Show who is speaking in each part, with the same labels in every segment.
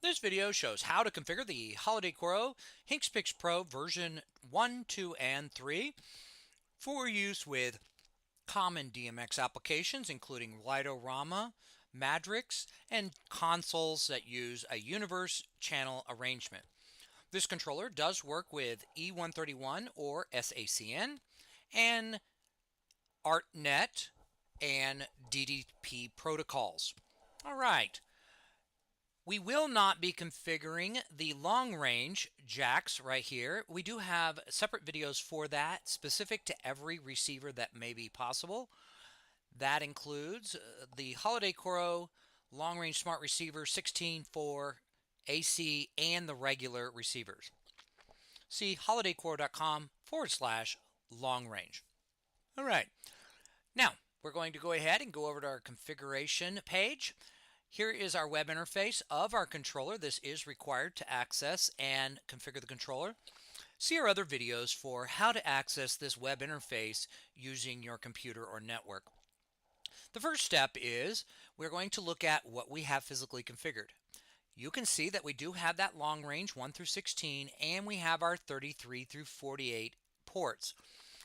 Speaker 1: This video shows how to configure the Holiday Coro HinksPix Pro version 1, 2, and 3 for use with common DMX applications including Lightorama, Madrix, and consoles that use a universe channel arrangement. This controller does work with E131 or SACN and ArtNet and DDP protocols. All right. We will not be configuring the long range jacks right here. We do have separate videos for that, specific to every receiver that may be possible. That includes the Holiday Coro long range smart receiver 16 for AC and the regular receivers. See holidaycoro.com/long range. All right. Now, we're going to go ahead and go over to our configuration page. Here is our web interface of our controller. This is required to access and configure the controller. See our other videos for how to access this web interface using your computer or network. The first step is we're going to look at what we have physically configured. You can see that we do have that long range 1 through 16 and we have our 33 through 48 ports.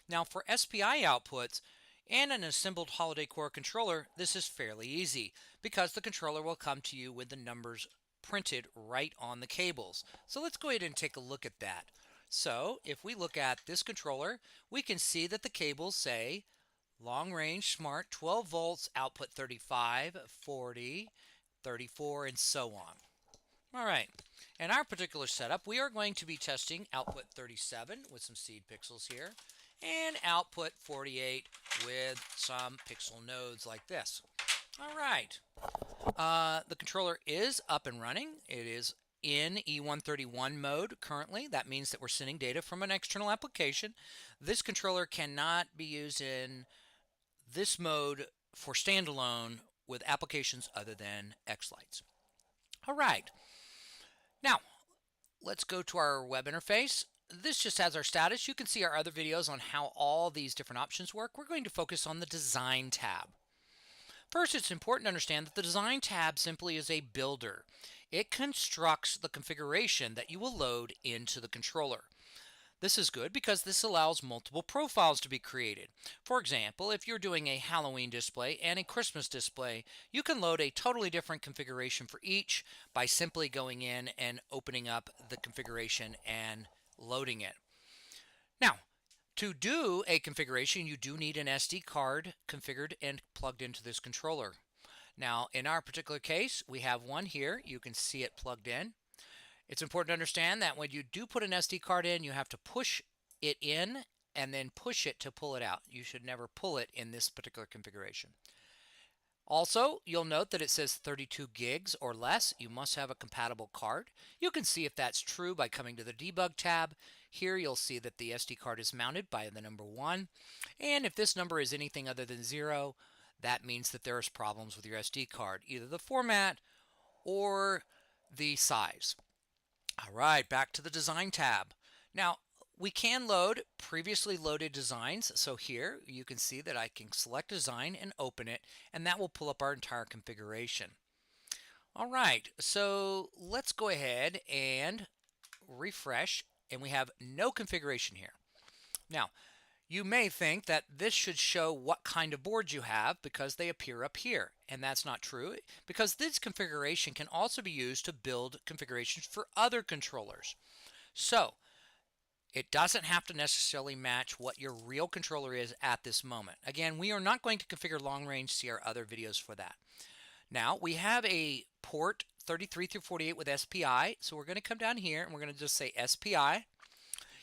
Speaker 1: Now for SPI outputs, and an assembled Holiday Coro controller, this is fairly easy because the controller will come to you with the numbers printed right on the cables. So let's go ahead and take a look at that. So if we look at this controller, we can see that the cables say long range smart 12 volts, output 35, 40, 34, and so on. All right, in our particular setup, we are going to be testing output 37 with some seed pixels here, and output 48 with some pixel nodes like this. All right, the controller is up and running. It is in E131 mode currently. That means that we're sending data from an external application. This controller cannot be used in this mode for standalone with applications other than X-Lights. All right, now let's go to our web interface. This just has our status. You can see our other videos on how all these different options work. We're going to focus on the Design tab. First, it's important to understand that the Design tab simply is a builder. It constructs the configuration that you will load into the controller. This is good because this allows multiple profiles to be created. For example, if you're doing a Halloween display and a Christmas display, you can load a totally different configuration for each by simply going in and opening up the configuration and loading it. Now, to do a configuration, you do need an SD card configured and plugged into this controller. Now, in our particular case, we have one here. You can see it plugged in. It's important to understand that when you do put an SD card in, you have to push it in and then push it to pull it out. You should never pull it in this particular configuration. Also, you'll note that it says 32 gigs or less. You must have a compatible card. You can see if that's true by coming to the Debug tab. Here you'll see that the SD card is mounted by the number 1. And if this number is anything other than 0, that means that there's problems with your SD card, either the format or the size. All right, back to the Design tab. Now, we can load previously loaded designs. So here you can see that I can select design and open it, and that will pull up our entire configuration. All right, so let's go ahead and refresh, and we have no configuration here. Now, you may think that this should show what kind of board you have because they appear up here, and that's not true because this configuration can also be used to build configurations for other controllers. So, it doesn't have to necessarily match what your real controller is at this moment. Again, we are not going to configure long range. See our other videos for that. Now, we have a port 33 through 48 with SPI. So we're going to come down here and we're going to just say SPI.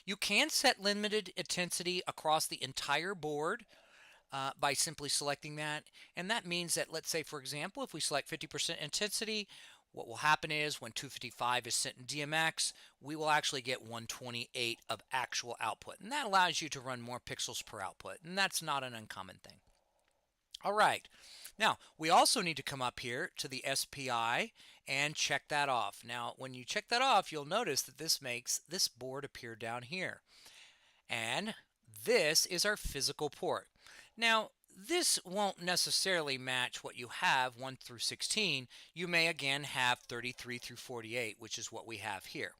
Speaker 1: You can set limited intensity across the entire board by simply selecting that. And that means that, let's say, for example, if we select 50% intensity, what will happen is when 255 is sent in DMX, we will actually get 128 of actual output. And that allows you to run more pixels per output. And that's not an uncommon thing. All right. Now, we also need to come up here to the SPI and check that off. Now, when you check that off, you'll notice that this makes this board appear down here. And this is our physical port. Now, this won't necessarily match what you have 1 through 16. You may again have 33 through 48, which is what we have here.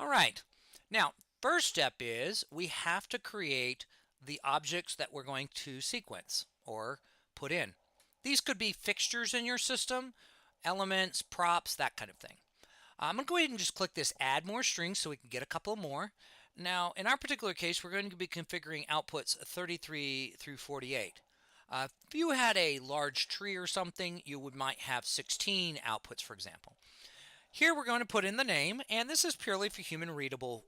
Speaker 1: All right. Now, first step is we have to create the objects that we're going to sequence or put in. These could be fixtures in your system, elements, props, that kind of thing. I'm going to go ahead and just click this Add More Strings so we can get a couple more. Now, in our particular case, we're going to be configuring outputs 33 through 48. If you had a large tree or something, you might have 16 outputs, for example. Here we're going to put in the name, and this is purely for human readable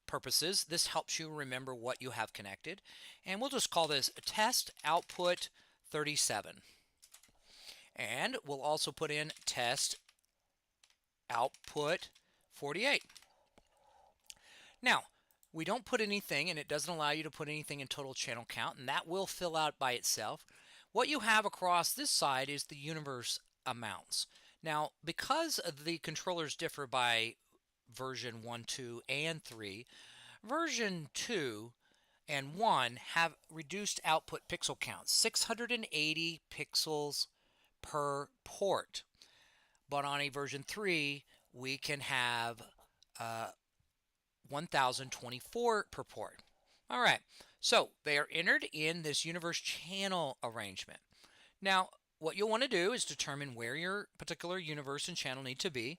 Speaker 1: purposes. This helps you remember what you have connected. And we'll just call this test output 37. And we'll also put in test output 48. Now, we don't put anything, and it doesn't allow you to put anything in total channel count, and that will fill out by itself. What you have across this side is the universe amounts. Now, because the controllers differ by version 1, 2, and 3, version 2 and 1 have reduced output pixel counts, 680 pixels per port. But on a version 3, we can have 1024 per port. All right, so they are entered in this universe channel arrangement. Now, what you'll want to do is determine where your particular universe and channel need to be.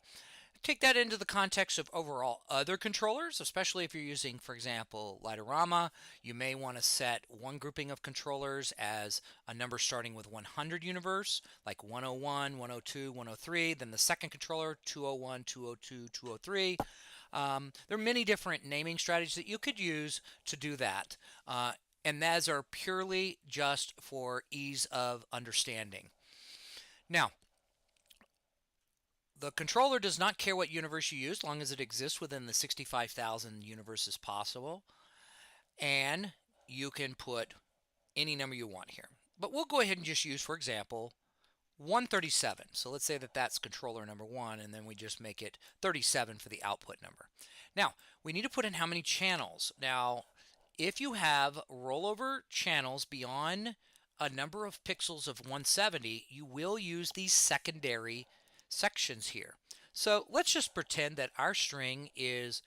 Speaker 1: Take that into the context of overall other controllers, especially if you're using, for example, Lightorama. You may want to set one grouping of controllers as a number starting with 100 universe, like 101, 102, 103. Then the second controller, 201, 202, 203. There are many different naming strategies that you could use to do that. And those are purely just for ease of understanding. Now, the controller does not care what universe you use, as long as it exists within the 65,000 universes possible. And you can put any number you want here. But we'll go ahead and just use, for example, 137. So let's say that that's controller number 1, and then we just make it 37 for the output number. Now, we need to put in how many channels. Now, if you have rollover channels beyond a number of pixels of 170, you will use these secondary sections here. So let's just pretend that our string is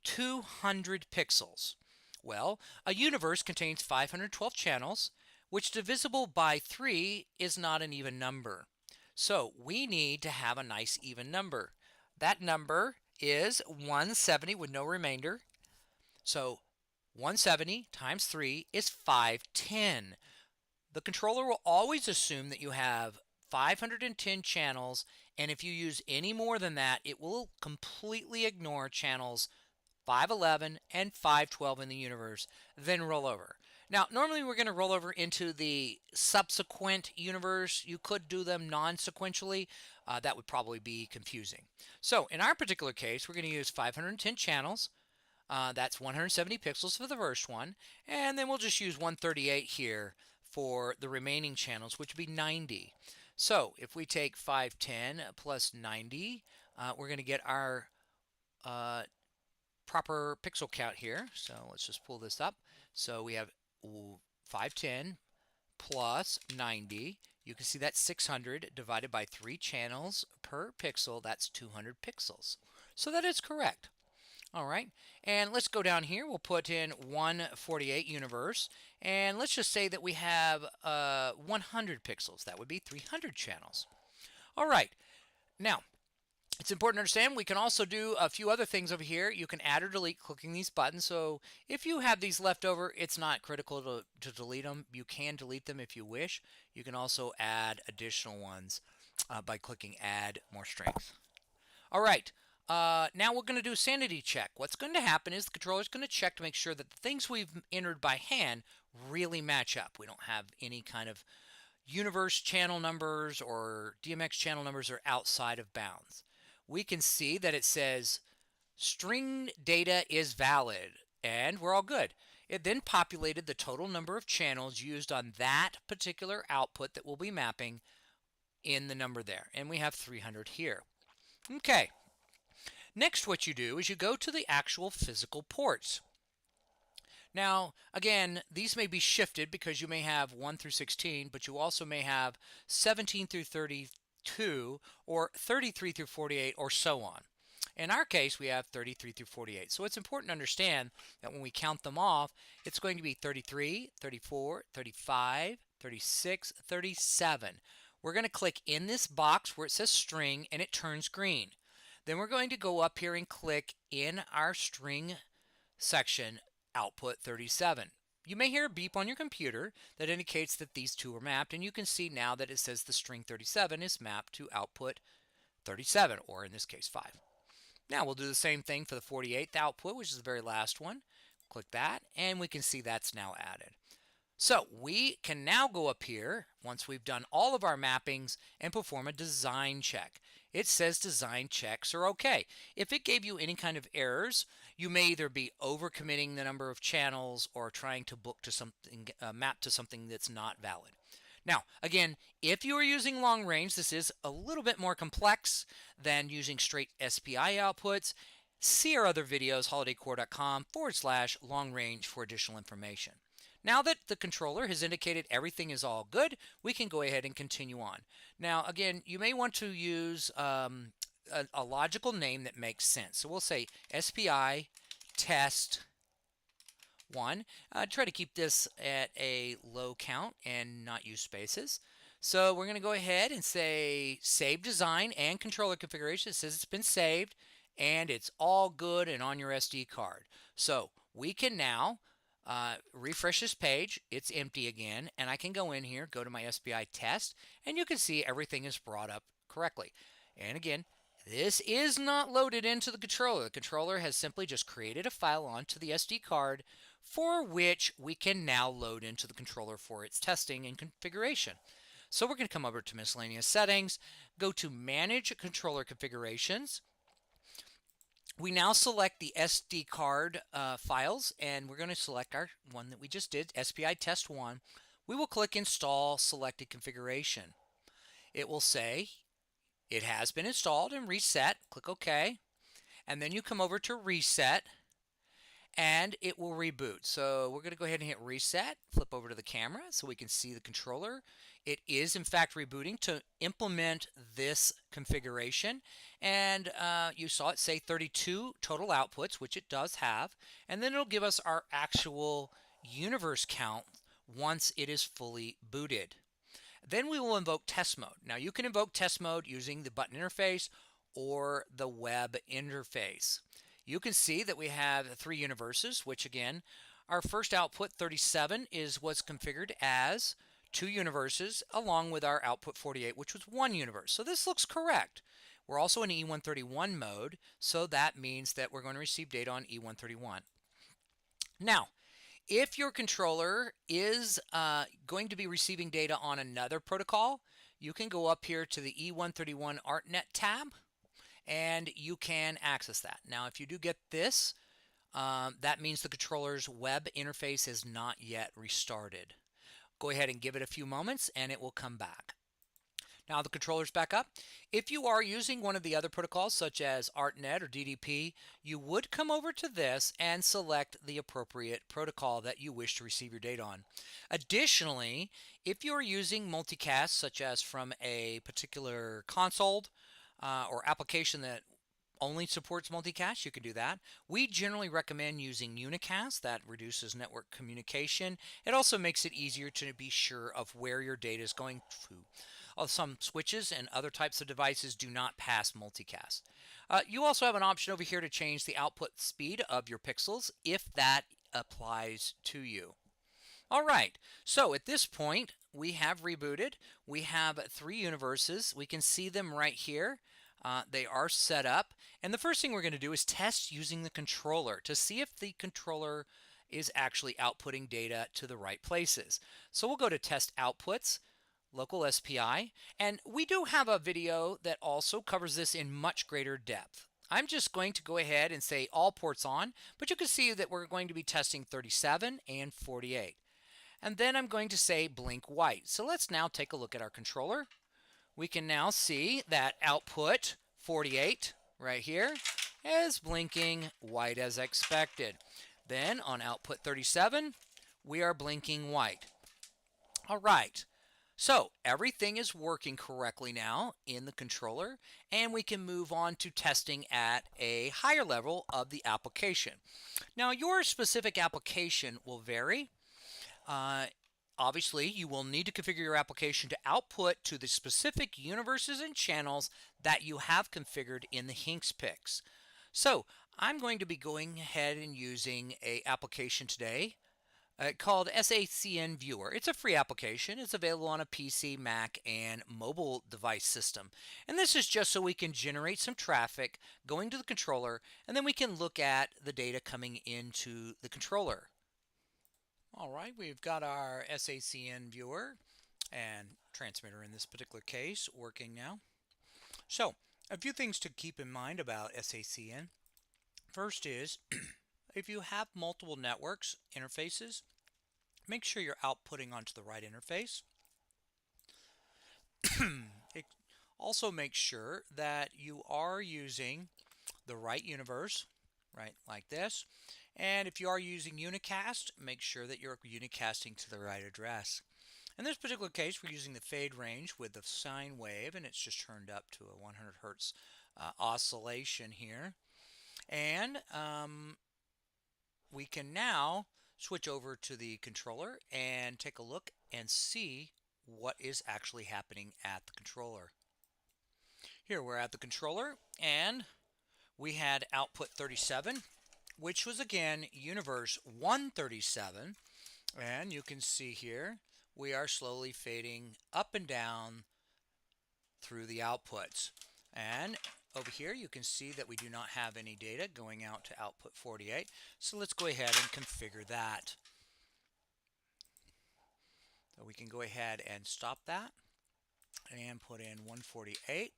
Speaker 1: 200 pixels. Well, a universe contains 512 channels, which divisible by 3 is not an even number. So we need to have a nice even number. That number is 170 with no remainder. So 170 times 3 is 510. The controller will always assume that you have 510 channels, and if you use any more than that, it will completely ignore channels 511 and 512 in the universe, then roll over. Now, normally we're going to roll over into the subsequent universe. You could do them non-sequentially. That would probably be confusing. So in our particular case, we're going to use 510 channels. That's 170 pixels for the first one. And then we'll just use 138 here for the remaining channels, which would be 90. So if we take 510 plus 90, we're going to get our proper pixel count here. So let's just pull this up. So we have 510 plus 90. You can see that's 600 divided by 3 channels per pixel. That's 200 pixels. So that is correct. All right, and let's go down here. We'll put in 148 universe, and let's just say that we have 100 pixels. That would be 300 channels. All right, now it's important to understand we can also do a few other things over here. You can add or delete clicking these buttons. So if you have these left over, it's not critical to delete them. You can delete them if you wish. You can also add additional ones by clicking Add More Strength. All right. Now we're going to do a sanity check. What's going to happen is the controller is going to check to make sure that the things we've entered by hand really match up. We don't have any kind of universe channel numbers or DMX channel numbers are outside of bounds. We can see that it says string data is valid, and we're all good. It then populated the total number of channels used on that particular output that we'll be mapping in the number there, and we have 300 here. Okay. Next, what you do is you go to the actual physical ports. Now, again, these may be shifted because you may have 1 through 16, but you also may have 17 through 32 or 33 through 48 or so on. In our case, we have 33 through 48. So it's important to understand that when we count them off, it's going to be 33, 34, 35, 36, 37. We're going to click in this box where it says string and it turns green. Then we're going to go up here and click in our string section, output 37. You may hear a beep on your computer that indicates that these two are mapped, and you can see now that it says the string 37 is mapped to output 37, or in this case 5. Now we'll do the same thing for the 48th output, which is the very last one. Click that, and we can see that's now added. So we can now go up here, once we've done all of our mappings, and perform a design check. It says design checks are okay. If it gave you any kind of errors, you may either be overcommitting the number of channels or trying to book to something, map to something that's not valid. Now, again, if you are using long range, this is a little bit more complex than using straight SPI outputs. See our other videos, holidaycore.com/long range for additional information. Now that the controller has indicated everything is all good, we can go ahead and continue on. Now, again, you may want to use a logical name that makes sense. So we'll say SPI test 1. Try to keep this at a low count and not use spaces. So we're going to go ahead and say save design and controller configuration. It says it's been saved and it's all good and on your SD card. So we can now refresh this page. It's empty again, and I can go in here, go to my SPI test, and you can see everything is brought up correctly. And again, this is not loaded into the controller. The controller has simply just created a file onto the SD card for which we can now load into the controller for its testing and configuration. So we're going to come over to miscellaneous settings, go to manage controller configurations. We now select the SD card files, and we're going to select our one that we just did, SPI test 1. We will click install selected configuration. It will say it has been installed and reset. Click OK. And then you come over to reset, and it will reboot. So we're going to go ahead and hit reset, flip over to the camera so we can see the controller. It is in fact rebooting to implement this configuration, and you saw it say 32 total outputs, which it does have, and then it'll give us our actual universe count once it is fully booted. Then we will invoke test mode. Now you can invoke test mode using the button interface or the web interface. You can see that we have 3 universes, which again, our first output 37 is what's configured as 2 universes along with our output 48, which was 1 universe. So this looks correct. We're also in E131 mode, so that means that we're going to receive data on E131. Now, if your controller is going to be receiving data on another protocol, you can go up here to the E131 ArtNet tab, and you can access that. Now, if you do get this, that means the controller's web interface is not yet restarted. Go ahead and give it a few moments and it will come back. Now the controller's back up. If you are using one of the other protocols such as ArtNet or DDP, you would come over to this and select the appropriate protocol that you wish to receive your data on. Additionally, if you're using multicast such as from a particular console or application that only supports multicast, you can do that. We generally recommend using unicast. That reduces network communication. It also makes it easier to be sure of where your data is going to. Some switches and other types of devices do not pass multicast. You also have an option over here to change the output speed of your pixels if that applies to you. All right, so at this point we have rebooted. We have 3 universes. We can see them right here. They are set up, and the first thing we're going to do is test using the controller to see if the controller is actually outputting data to the right places. So we'll go to test outputs, local SPI, and we do have a video that also covers this in much greater depth. I'm just going to go ahead and say all ports on, but you can see that we're going to be testing 37 and 48. And then I'm going to say blink white. So let's now take a look at our controller. We can now see that output 48 right here is blinking white as expected. Then on output 37, we are blinking white. All right. So everything is working correctly now in the controller, and we can move on to testing at a higher level of the application. Now, your specific application will vary. Obviously, you will need to configure your application to output to the specific universes and channels that you have configured in the HinksPix. So I'm going to be going ahead and using an application today called SACN Viewer. It's a free application. It's available on a PC, Mac, and mobile device system. And this is just so we can generate some traffic going to the controller, and then we can look at the data coming into the controller. All right, we've got our SACN Viewer and transmitter in this particular case working now. So, a few things to keep in mind about SACN. First is, if you have multiple networks interfaces, make sure you're outputting onto the right interface. Also make sure that you are using the right universe, right, like this. And if you are using unicast, make sure that you're unicasting to the right address. In this particular case, we're using the fade range with the sine wave, and it's just turned up to a 100 hertz oscillation here. And we can now switch over to the controller and take a look and see what is actually happening at the controller. Here we're at the controller, and we had output 37, which was again universe 137, and you can see here we are slowly fading up and down through the outputs. And over here you can see that we do not have any data going out to output 48, so let's go ahead and configure that. So we can go ahead and stop that and put in 148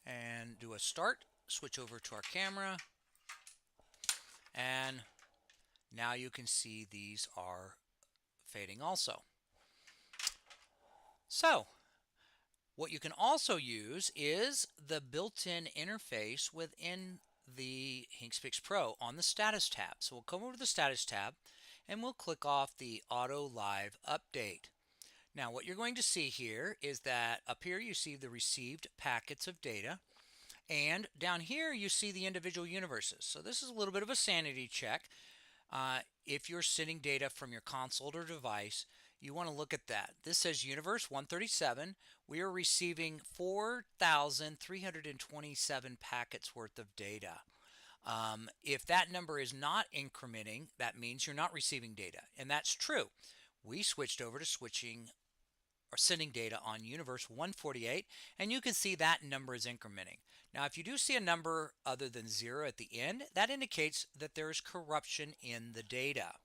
Speaker 1: and do a start, switch over to our camera, and now you can see these are fading also. So what you can also use is the built-in interface within the HinksPix Pro on the status tab. So we'll come over to the status tab and we'll click off the auto live update. Now what you're going to see here is that up here you see the received packets of data, and down here you see the individual universes. So this is a little bit of a sanity check. If you're sending data from your console or device, you want to look at that. This says universe 137. We are receiving 4,327 packets worth of data. If that number is not incrementing, that means you're not receiving data, and that's true. We switched over to sending data on universe 148, and you can see that number is incrementing. Now if you do see a number other than 0 at the end, that indicates that there is corruption in the data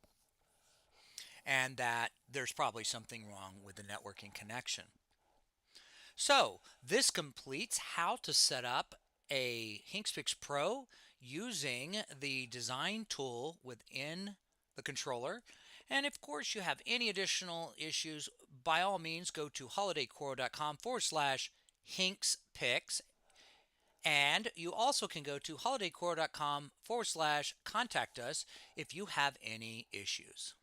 Speaker 1: and that there's probably something wrong with the networking connection. So this completes how to set up a HinksPix Pro using the design tool within the controller. And of course you have any additional issues, by all means go to holidayquarrel.com/HinksPix, and you also can go to holidayquarrel.com/contact us if you have any issues.